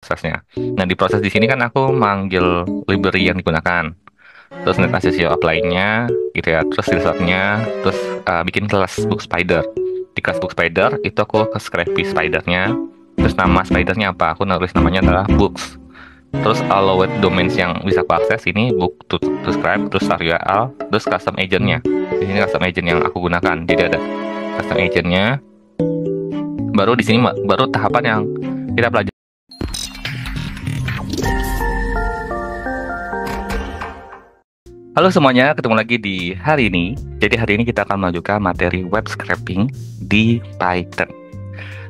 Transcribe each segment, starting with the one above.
prosesnya. Nah, di proses di sini kan aku manggil library yang digunakan, terus ngasih SEO apply-nya, gitu ya, terus resultnya, terus bikin kelas book spider. Di kelas book spider itu aku ke scrapy spidernya, terus nama spidernya apa? Aku nulis namanya adalah books. Terus allowed domains yang bisa aku akses ini book to scribe, terus URL, terus custom agentnya. Di sini custom agent yang aku gunakan. Jadi ada custom agentnya. Baru di sini baru tahapan yang kita pelajari. Halo semuanya, ketemu lagi di hari ini. Jadi hari ini kita akan melanjutkan materi web scraping di Python.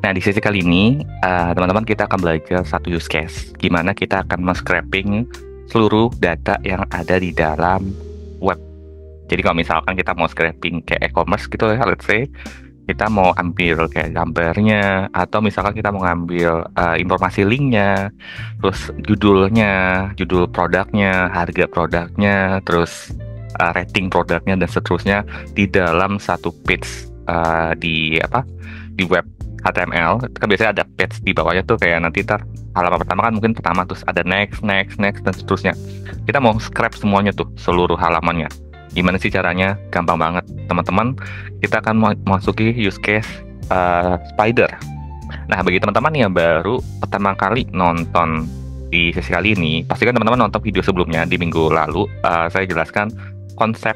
Nah, di sesi kali ini, teman-teman kita akan belajar satu use case. Gimana kita akan men-scraping seluruh data yang ada di dalam web. Jadi kalau misalkan kita mau scraping kayak e-commerce gitu ya, let's say, kita mau ambil kayak gambarnya, atau misalkan kita mau ngambil informasi linknya, terus judulnya, judul produknya, harga produknya, terus rating produknya dan seterusnya di dalam satu page di web HTML. Kan biasanya ada page di bawahnya tuh kayak nanti halaman pertama kan mungkin pertama, terus ada next, next, next dan seterusnya. Kita mau scrap semuanya tuh, seluruh halamannya. Gimana sih caranya? Gampang banget, teman-teman. Kita akan memasuki use case spider. Nah, bagi teman-teman yang baru pertama kali nonton di sesi kali ini, pastikan teman-teman nonton video sebelumnya di minggu lalu. Saya jelaskan konsep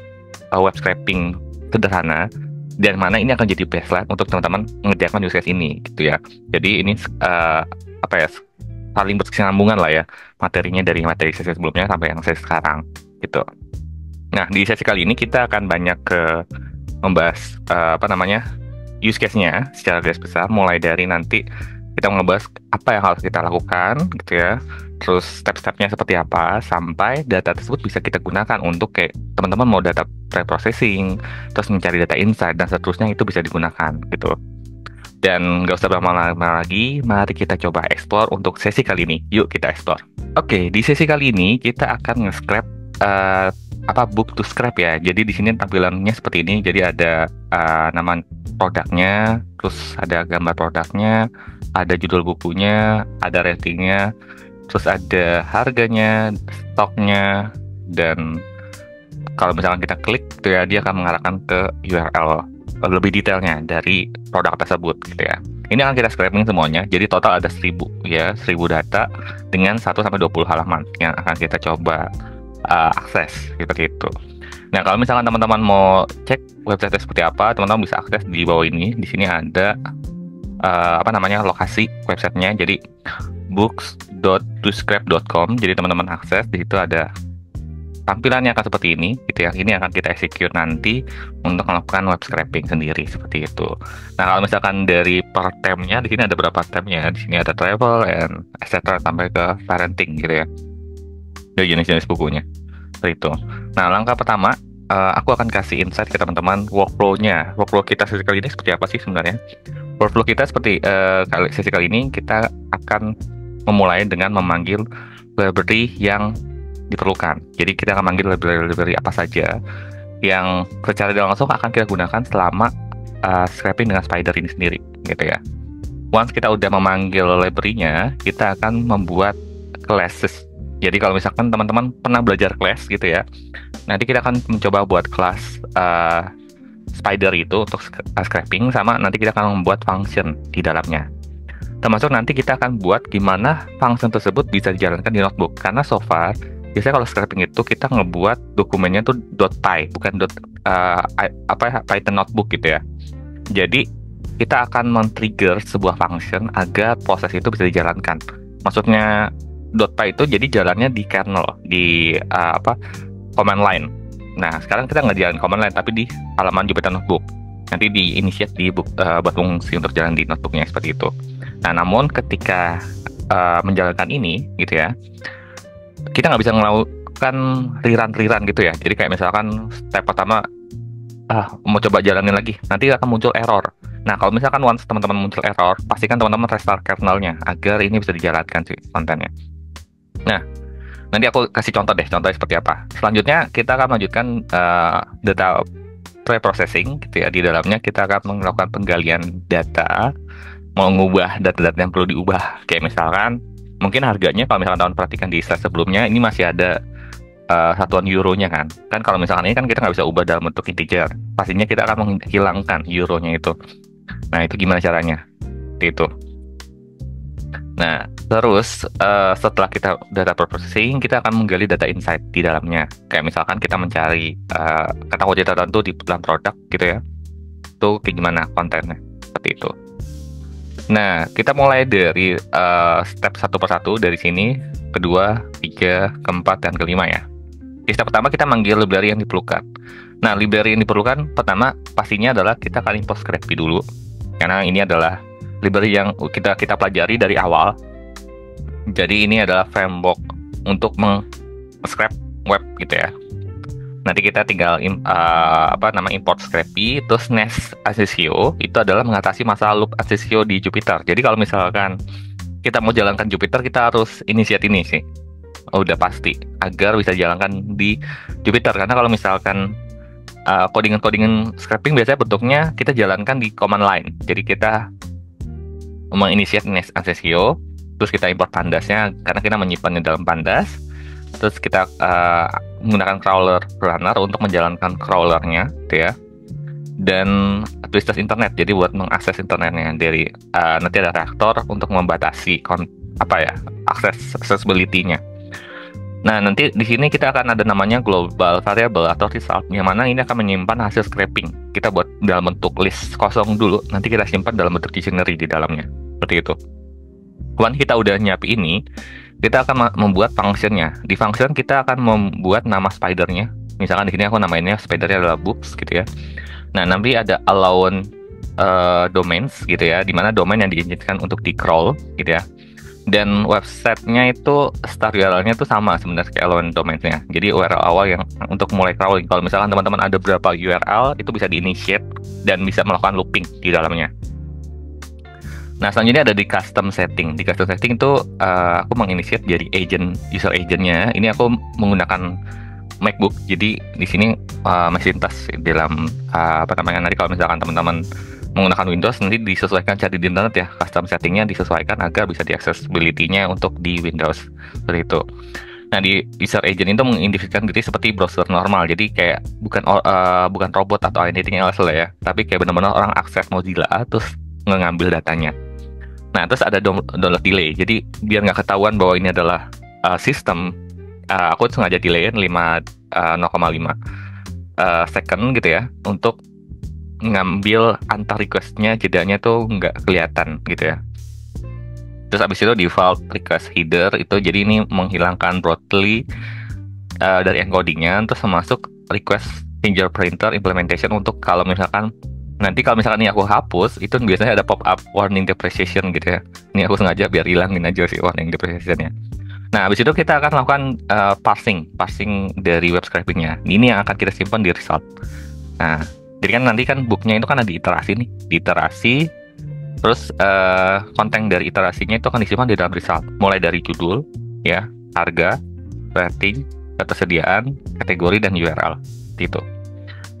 web scraping sederhana dan mana ini akan jadi baseline untuk teman-teman mengerjakan use case ini, gitu ya. Jadi ini saling berkesinambungan lah ya materinya dari materi sesi sebelumnya sampai yang sesi sekarang, gitu. Nah, di sesi kali ini kita akan banyak membahas use case-nya secara garis besar, mulai dari nanti kita ngebahas apa yang harus kita lakukan, gitu ya. Terus step-stepnya seperti apa, sampai data tersebut bisa kita gunakan untuk kayak teman-teman mau data pre-processing, terus mencari data insight, dan seterusnya itu bisa digunakan, gitu. Dan nggak usah berlama-lama lagi, mari kita coba explore untuk sesi kali ini. Yuk kita explore. Oke, di sesi kali ini kita akan nge-scrap book to scrap ya. Jadi di sini tampilannya seperti ini. Jadi ada nama produknya, terus ada gambar produknya, ada judul bukunya, ada ratingnya, terus ada harganya, stoknya, dan kalau misalkan kita klik gitu ya, dia akan mengarahkan ke URL lebih detailnya dari produk tersebut, gitu ya. Ini akan kita scraping semuanya. Jadi total ada 1000 ya, 1000 data dengan 1 sampai 20 halaman yang akan kita coba akses seperti itu. Nah, kalau misalkan teman-teman mau cek website seperti apa, teman-teman bisa akses di bawah ini. Di sini ada lokasi websitenya. Jadi books.toscrap.com. Jadi teman-teman akses, di situ ada tampilannya akan seperti ini, gitu ya. Ini akan kita execute nanti untuk melakukan web scraping sendiri seperti itu. Nah, kalau misalkan dari per tab-nya, di sini ada berapa tab-nya? Di sini ada travel and etc. sampai ke parenting, gitu ya. Dari jenis-jenis bukunya seperti itu. Nah, langkah pertama, aku akan kasih insight ke teman-teman workflow-nya. Workflow kita sesi kali ini seperti apa sih sebenarnya? Workflow kita seperti sesi kali ini kita akan memulai dengan memanggil library yang diperlukan. Jadi kita akan manggil library apa saja yang secara tidak langsung akan kita gunakan selama scraping dengan spider ini sendiri, gitu ya. Once kita udah memanggil library-nya, kita akan membuat classes. Jadi kalau misalkan teman-teman pernah belajar class gitu ya, nanti kita akan mencoba buat kelas spider itu untuk scraping, sama nanti kita akan membuat function di dalamnya. Termasuk nanti kita akan buat gimana function tersebut bisa dijalankan di notebook. Karena so far, biasanya kalau scraping itu kita ngebuat dokumennya tuh .py, bukan Python notebook gitu ya. Jadi kita akan men-trigger sebuah function agar proses itu bisa dijalankan. Maksudnya .py itu jadi jalannya di kernel, di command line. Nah, sekarang kita nggak jalan command line, tapi di halaman Jupyter Notebook. Nanti di initiate buat fungsi untuk jalan di notebooknya seperti itu. Nah, namun ketika menjalankan ini, gitu ya, kita nggak bisa melakukan rerun gitu ya. Jadi kayak misalkan step pertama, mau coba jalanin lagi, nanti akan muncul error. Nah, kalau misalkan once teman-teman muncul error, pastikan teman-teman restart kernelnya agar ini bisa dijalankan sih kontennya. Nah, nanti aku kasih contohnya seperti apa. Selanjutnya kita akan melanjutkan data pre-processing, gitu ya. Di dalamnya kita akan melakukan penggalian data, mau mengubah data-data yang perlu diubah. Kayak misalkan Mungkin harganya kalau misalkan teman perhatikan di slide sebelumnya ini masih ada satuan euronya kan. Kan kalau misalkan ini kan kita nggak bisa ubah dalam bentuk integer. Pastinya kita akan menghilangkan euronya itu. Nah, itu gimana caranya? Itu. Nah, terus setelah kita data processing, kita akan menggali data insight di dalamnya. Kayak misalkan kita mencari kata kunci tertentu di dalam produk gitu ya. Itu kayak gimana kontennya, seperti itu. Nah, kita mulai dari step satu persatu dari sini, kedua, tiga, keempat, dan kelima ya. Di step pertama kita manggil library yang diperlukan. Nah, library yang diperlukan pertama pastinya adalah kita akan import Scrapy dulu. Karena ini adalah library yang kita pelajari dari awal. Jadi ini adalah framework untuk meng-scrap web gitu ya. Nanti kita tinggal import Scrapy, terus Nest Asensio itu adalah mengatasi masalah loop Asensio di Jupyter. Jadi kalau misalkan kita mau jalankan Jupyter, kita harus initiate ini sih. Udah pasti agar bisa jalankan di Jupyter. Karena kalau misalkan codingan scraping biasanya bentuknya kita jalankan di command line. Jadi kita menginitiate Nest Asensio, terus kita import pandasnya karena kita menyimpannya dalam pandas. Terus kita menggunakan crawler runner untuk menjalankan crawlernya, gitu ya. Dan twisters internet, jadi buat mengakses internetnya dari nanti ada reaktor untuk membatasi accessibility-nya. Nah, nanti di sini kita akan ada namanya global variable atau result, yang mana ini akan menyimpan hasil scraping. Kita buat dalam bentuk list kosong dulu, nanti kita simpan dalam bentuk dictionary di dalamnya. Seperti itu. Once kita udah nyiapin ini, kita akan membuat functionnya. Di function kita akan membuat nama spidernya. Misalkan di sini aku namainnya spidernya adalah books gitu ya. Nah, nanti ada allowance domains gitu ya, dimana domain yang diizinkan untuk di crawl gitu ya. Dan websitenya itu start URL-nya itu sama sebenarnya kayak allowance domains-nya. Jadi URL awal yang untuk mulai crawling. Kalau misalkan teman-teman ada berapa URL, itu bisa di-initiate dan bisa melakukan looping di dalamnya. Nah, selanjutnya ada di custom setting. Di custom setting itu aku menginitiate jadi user agentnya. Ini aku menggunakan MacBook. Jadi di sini Macintosh dalam nanti kalau misalkan teman-teman menggunakan Windows nanti disesuaikan cari di internet ya, custom settingnya disesuaikan agar bisa di-accessibility-nya untuk di Windows seperti itu. Nah, di user agent itu mengidentifikasikan diri seperti browser normal, jadi kayak bukan robot atau anything else lah ya, tapi kayak benar-benar orang akses Mozilla terus ngambil datanya. Nah, terus ada download delay, jadi biar nggak ketahuan bahwa ini adalah sistem, aku sengaja delayin 0,5 second gitu ya, untuk ngambil antar requestnya, jedanya tuh nggak kelihatan gitu ya. Terus abis itu default request header itu, jadi ini menghilangkan broadly dari encodingnya, terus masuk request fingerprinter implementation untuk kalau misalkan ini aku hapus, itu biasanya ada pop up warning depreciation gitu ya. Ini aku sengaja biar hilangin aja sih warning depreciationnya. Nah, habis itu kita akan lakukan parsing dari web scrapingnya. Ini yang akan kita simpan di result. Nah, jadi kan nanti kan booknya itu kan ada iterasi nih, diiterasi, terus konten dari iterasinya itu akan disimpan di dalam result, mulai dari judul, ya, harga, rating, ketersediaan, kategori, dan URL, gitu.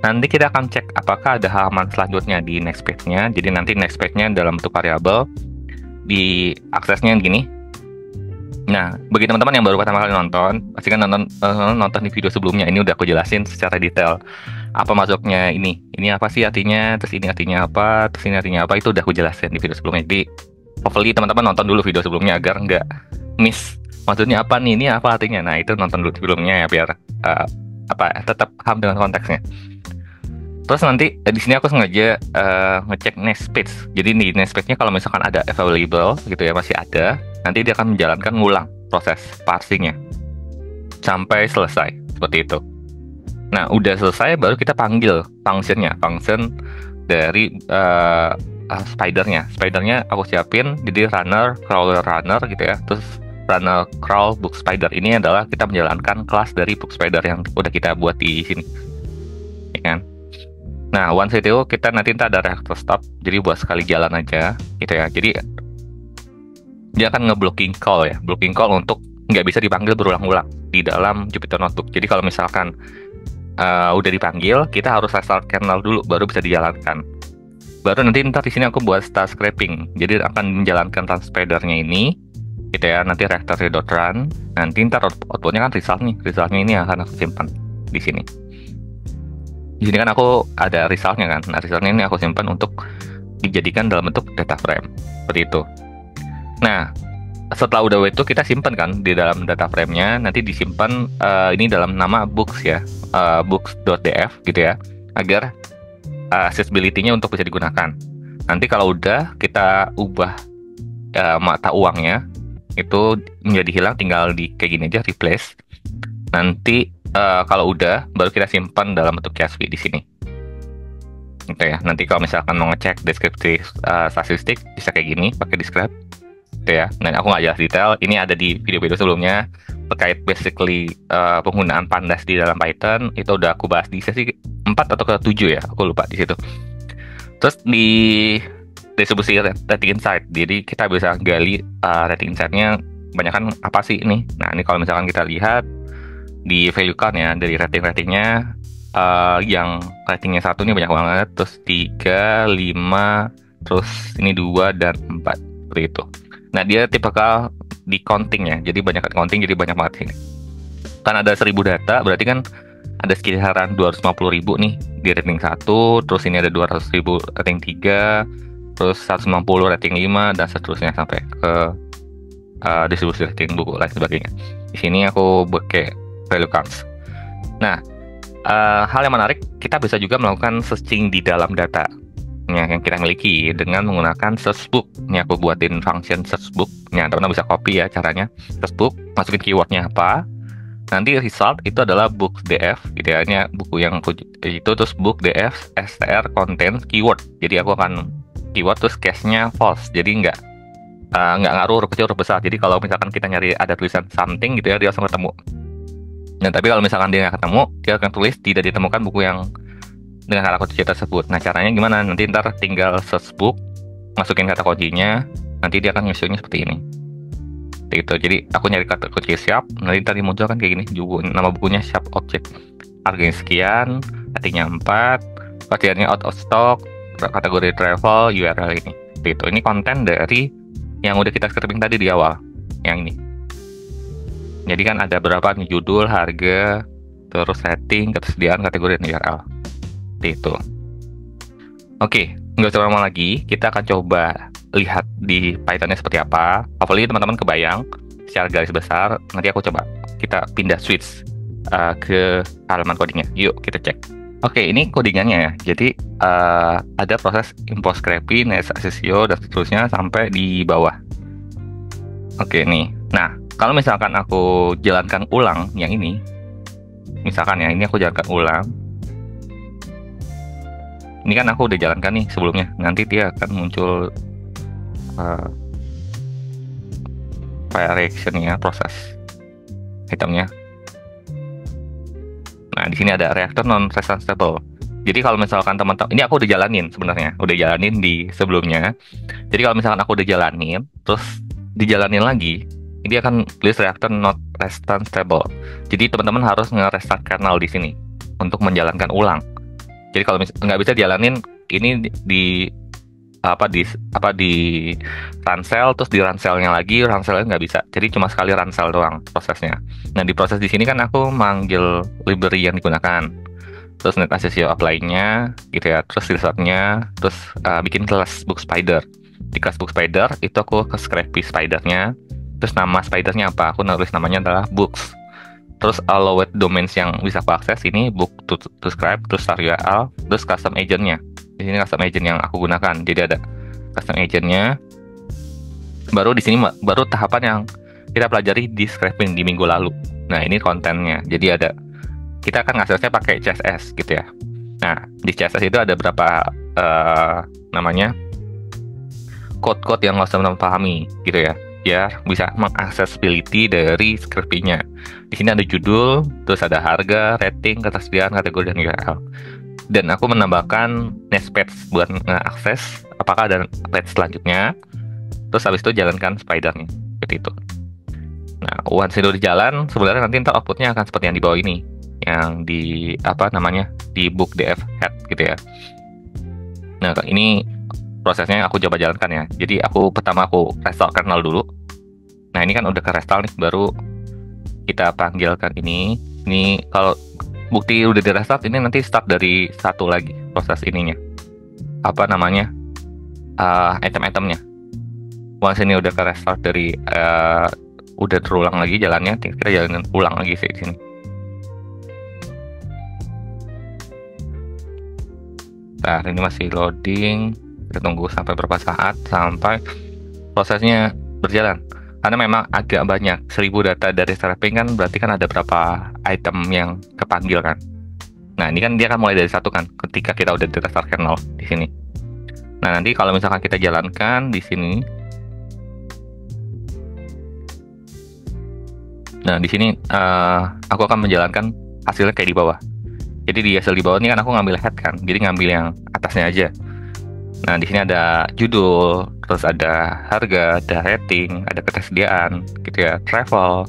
Nanti kita akan cek apakah ada halaman selanjutnya di next page-nya. Jadi nanti next page-nya dalam bentuk variabel, di aksesnya gini. Nah, bagi teman-teman yang baru pertama kali nonton, pasti kan nonton di video sebelumnya, ini udah aku jelasin secara detail apa masuknya ini apa sih artinya, terus ini artinya apa, terus ini artinya apa, itu udah aku jelasin di video sebelumnya. Jadi hopefully teman-teman nonton dulu video sebelumnya agar nggak miss maksudnya apa nih, ini apa artinya. Nah, itu nonton dulu sebelumnya ya biar tetap paham dengan konteksnya. Terus nanti di sini aku sengaja ngecek next page. Jadi di next page-nya kalau misalkan ada available gitu ya, masih ada, nanti dia akan menjalankan ngulang proses parsingnya sampai selesai seperti itu. Nah, udah selesai baru kita panggil function dari spidernya. Spidernya aku siapin jadi crawler runner gitu ya. Terus runner crawl book spider ini adalah kita menjalankan kelas dari book spider yang udah kita buat di sini, ya kan? Nah, once itu kita nanti ada reactor stop, jadi buat sekali jalan aja gitu ya. Jadi dia akan nge-blocking call ya, blocking call untuk nggak bisa dipanggil berulang-ulang di dalam Jupyter Notebook. Jadi kalau misalkan udah dipanggil, kita harus restart kernel dulu baru bisa dijalankan. Baru nanti ntar di sini aku buat start scraping. Jadi akan menjalankan run spidernya ini. gitu ya. Nanti refactory.run, nanti ntar outputnya kan result nih. Resultnya ini akan aku simpan di sini. Di sini kan aku ada resultnya kan. Nah, resultnya ini aku simpan untuk dijadikan dalam bentuk data frame seperti itu. Nah, setelah udah itu kita simpan kan di dalam data frame-nya, nanti disimpan ini dalam nama books ya, books.df gitu ya, agar accessibility-nya untuk bisa digunakan. Nanti kalau udah kita ubah mata uangnya itu menjadi hilang, tinggal di kayak gini aja, replace. Nanti kalau udah baru kita simpan dalam bentuk CSV di sini. Gitu ya. Nanti kalau misalkan mau ngecek deskripsi statistik bisa kayak gini pakai describe. Gitu ya. Dan aku nggak jelas detail. Ini ada di video-video sebelumnya terkait basically penggunaan pandas di dalam Python. Itu udah aku bahas di sesi 4 atau ke 7 ya. Aku lupa di situ. Terus di distribusi rating insight. Jadi kita bisa gali rating insight-nya banyak kan apa sih ini. Nah, ini kalau misalkan kita lihat di value count ya, dari rating-ratingnya yang ratingnya 1 ini banyak banget, terus 3, 5, terus ini 2 dan 4 seperti itu. Nah, dia tipikal di counting ya, jadi banyak counting, jadi banyak banget sini. Kan ada 1000 data, berarti kan ada sekitaran 250.000 nih di rating 1, terus ini ada 200.000 rating 3, terus 190 rating 5, dan seterusnya sampai ke distribusi rating buku lain sebagainya. Di sini aku pakai value counts. Nah, hal yang menarik, kita bisa juga melakukan searching di dalam data yang kita miliki dengan menggunakan search book. Ini aku buatin function search book. Nah, teman-teman bisa copy ya caranya. Search book, masukin keywordnya apa. Nanti result itu adalah books df, gitu ya. Ini buku yang itu, terus book df str content keyword. Jadi aku akan keyword terus case-nya false. Jadi nggak ngaruh huruf kecil huruf besar. Jadi kalau misalkan kita nyari ada tulisan something gitu ya, dia langsung ketemu. Nah, tapi kalau misalkan dia nggak ketemu, dia akan tulis tidak ditemukan buku yang dengan kata kunci tersebut. Nah, caranya gimana? Nanti ntar tinggal search book, masukin kata kuncinya, nanti dia akan nyusunnya seperti ini. Gitu. Jadi aku nyari kata kunci siap, nanti tadi muncul kan kayak gini, nama bukunya siap object. Harganya sekian, ratingnya 4, variannya out of stock, kategori travel, URL ini. Gitu. Ini konten dari yang udah kita scripting tadi di awal, yang ini. Jadi kan ada berapa nih, judul, harga, terus setting, ketersediaan, kategori, dan URL. Itu. Oke, nggak usah lama lagi, kita akan coba lihat di Python-nya seperti apa. Hopefully teman-teman kebayang secara garis besar. Nanti aku coba kita pindah switch ke halaman codingnya. Yuk kita cek. Oke, ini codingannya ya. Jadi ada proses import scraping, next accessio, dan seterusnya sampai di bawah. Oke nih. Nah, kalau misalkan aku jalankan ulang yang ini, misalkan ya, ini aku jalankan ulang. Ini kan aku udah jalankan nih sebelumnya. Nanti dia akan muncul file reaction-nya, proses itemnya. Nah, di sini ada reactor non-resistance stable. Jadi kalau misalkan teman-teman, ini aku udah jalanin sebenarnya, udah jalanin di sebelumnya. Jadi kalau misalkan aku udah jalanin, terus dijalanin lagi, ini akan tulis reactor not resistance stable. Jadi teman-teman harus nge-restart kernel di sini untuk menjalankan ulang. Jadi kalau nggak bisa jalanin ini di ransel, terus di ranselnya lagi, ranselnya nggak bisa. Jadi cuma sekali ransel doang prosesnya. Nah, di proses di sini kan aku manggil library yang digunakan, terus net accessio apply-nya gitu ya, terus resultnya, terus bikin kelas book spider. Di kelas book spider itu aku ke scrapy spidernya, terus nama spidernya apa, aku nulis namanya adalah books. Terus allowed domains yang bisa aku akses ini book to scribe, terus star URL, terus custom agent-nya. Di sini custom agent yang aku gunakan. Jadi ada custom agent-nya. Baru di sini baru tahapan yang kita pelajari di scraping di minggu lalu. Nah, ini kontennya. Jadi ada, kita akan ngaksesnya pakai CSS gitu ya. Nah, di CSS itu ada berapa namanya code-code yang harus teman-teman pahami gitu ya, biar bisa mengaccessibility dari scripting-nya. Di sini ada judul, terus ada harga, rating, ketersediaan, kategori, dan URL. Dan aku menambahkan next page buat mengakses apakah ada page selanjutnya. Terus habis itu jalankan spidernya seperti itu. Nah, once itu di jalan, sebenarnya nanti ntar outputnya akan seperti yang di bawah ini, yang di di book df head gitu ya. Nah, ini prosesnya aku coba jalankan ya. Jadi pertama aku restart kernel dulu. Nah ini kan udah ke restart nih, baru kita panggilkan ini. Ini kalau bukti udah di restart, ini nanti start dari satu lagi proses ininya. Apa namanya? Item-itemnya. Once ini udah ke restart dari udah terulang lagi jalannya, kita jalanin ulang lagi sih di sini. Nah, ini masih loading. Kita tunggu sampai berapa saat sampai prosesnya berjalan. Karena memang agak banyak, 1000 data dari scraping kan berarti kan ada berapa item yang kepanggil kan. Nah, ini kan dia kan mulai dari satu kan, ketika kita udah di restart kernel di sini. Nah, nanti kalau misalkan kita jalankan di sini. Nah, di sini aku akan menjalankan hasilnya kayak di bawah. Jadi di hasil di bawah ini kan aku ngambil head kan, jadi ngambil yang atasnya aja. Nah, di sini ada judul, terus ada harga, ada rating, ada ketersediaan, gitu ya, travel,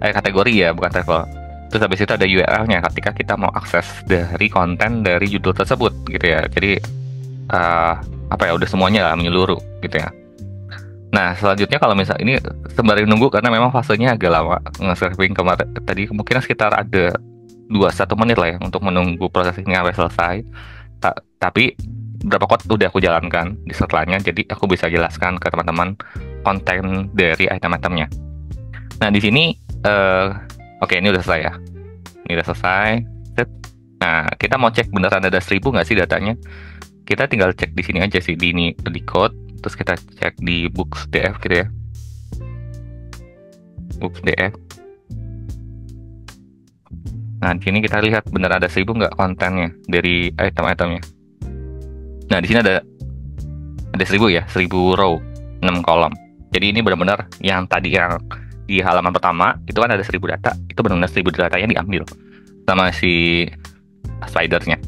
kategori ya, bukan travel. Terus habis itu ada URL-nya ketika kita mau akses dari konten dari judul tersebut, gitu ya. Jadi apa ya, udah semuanya lah menyeluruh, gitu ya. Nah, selanjutnya kalau misal ini sembari nunggu karena memang fasenya agak lama nge-scraping kemarin tadi, kemungkinan sekitar ada 21 menit lah ya untuk menunggu proses ini sampai selesai. Tapi berapa code udah aku jalankan di setelahnya, jadi aku bisa jelaskan ke teman-teman konten dari item-itemnya. Nah, di sini oke, ini udah selesai ya. Ini udah selesai. Set. Nah, kita mau cek beneran ada 1000 nggak sih datanya. Kita tinggal cek di sini aja sih, di code. Terus kita cek di books DF gitu ya. Books DF. Nah, di sini kita lihat bener ada 1000 nggak kontennya dari item-itemnya. Nah, di sini ada 1000 ya, 1000 row, 6 kolom. Jadi ini benar-benar yang tadi yang di halaman pertama itu kan ada 1000 data, itu benar-benar 1000 data yang diambil sama si spidernya.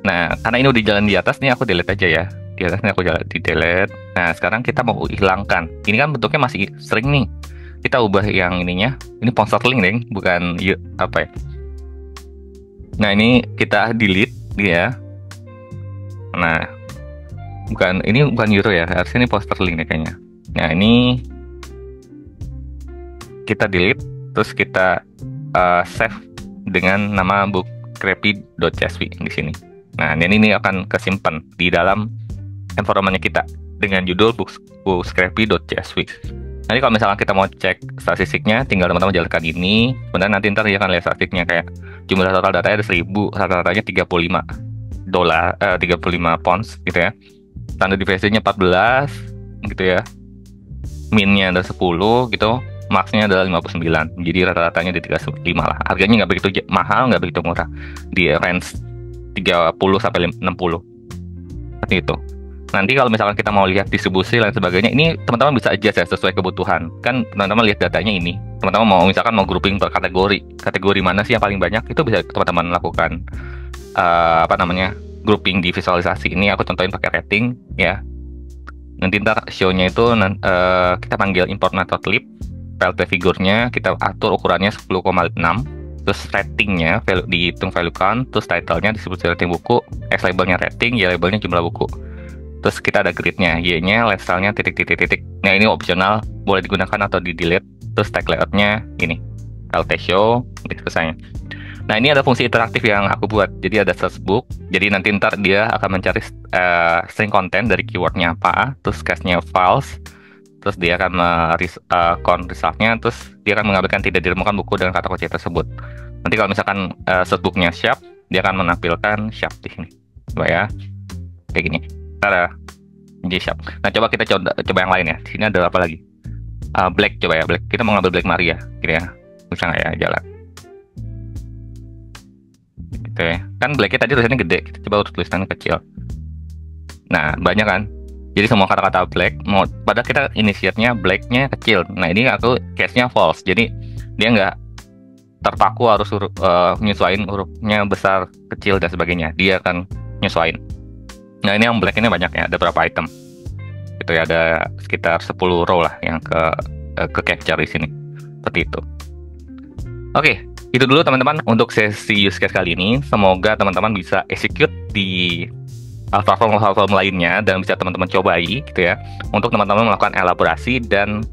Nah, karena ini udah jalan di atas nih, aku delete aja ya. Di atasnya aku jalan di delete. Nah, sekarang kita mau hilangkan. Ini kan bentuknya masih string nih. Kita ubah yang ininya. Ini sponsor link nih, bukan apa ya. Nah, ini kita delete dia. Nah, ini bukan euro ya. Harusnya ini poster link nih kayaknya. Nah, ini kita delete, terus kita save dengan nama bookcrappy.csv di sini. Nah, ini akan kesimpan di dalam environment-nya kita dengan judul bookcrappy.csv. Nanti kalau misalkan kita mau cek statistiknya, tinggal teman-teman jalankan ini. Sebenarnya nanti ntar dia akan lihat statistiknya kayak jumlah total datanya ada 1000, rata-ratanya $35 pounds gitu ya. Standard deviation-nya 14 gitu ya. Min-nya ada 10 gitu. Max-nya adalah 59. Jadi rata-ratanya di 35 lah. Harganya nggak begitu mahal, nggak begitu murah. Di range 30 sampai 60. Seperti itu. Nanti kalau misalkan kita mau lihat distribusi dan sebagainya, ini teman-teman bisa adjust ya sesuai kebutuhan. Kan teman-teman lihat datanya ini. Teman-teman mau misalkan mau grouping per kategori. Kategori mana sih yang paling banyak? Itu bisa teman-teman lakukan grouping di visualisasi. Ini aku contohin pakai rating ya. Nanti ntar show-nya itu kita panggil import method lib. PLT figurnya kita atur ukurannya 10,6. Terus ratingnya dihitung value count, terus title-nya distribusi rating buku, X labelnya rating, Y labelnya jumlah buku. Terus kita ada grid-nya, Y-nya lifestyle-nya titik-titik-titik. Nah, ini opsional, boleh digunakan atau di-delete. Terus tag layout-nya ini, LT show, selesai. Nah, ini ada fungsi interaktif yang aku buat. Jadi ada search book. Jadi nanti ntar dia akan mencari string konten dari keyword-nya apa, terus case-nya false, terus dia akan count result-nya, terus dia akan mengambilkan tidak ditemukan buku dengan kata kunci tersebut. Nanti kalau misalkan search book-nya sharp, dia akan menampilkan sharp di sini. Coba ya, kayak gini. Ada jadi sharp. Nah, coba kita coba yang lain ya. Di sini ada apa lagi? Black, coba ya, black. Kita mau ngambil Black Maria, gitu ya. Bisa nggak ya jalan? Gitu ya. Kan blacknya tadi tulisannya gede. Kita coba tulisannya kecil. Nah, banyak kan? Jadi semua kata-kata black, padahal kita initiate-nya black-nya kecil. Nah, ini aku case-nya false. Jadi dia nggak terpaku harus menyesuaikan hurufnya besar, kecil dan sebagainya. Dia akan nyesuaiin. Nah, ini yang black ini banyak ya, ada berapa item gitu ya, ada sekitar 10 row lah yang ke capture di sini, seperti itu. Oke, itu dulu teman-teman untuk sesi use case kali ini. Semoga teman-teman bisa execute di platform lainnya dan bisa teman-teman cobai gitu ya, untuk teman-teman melakukan elaborasi dan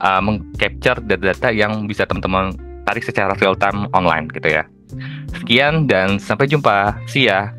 meng-capture data-data yang bisa teman-teman tarik secara real time online gitu ya. Sekian dan sampai jumpa. See ya.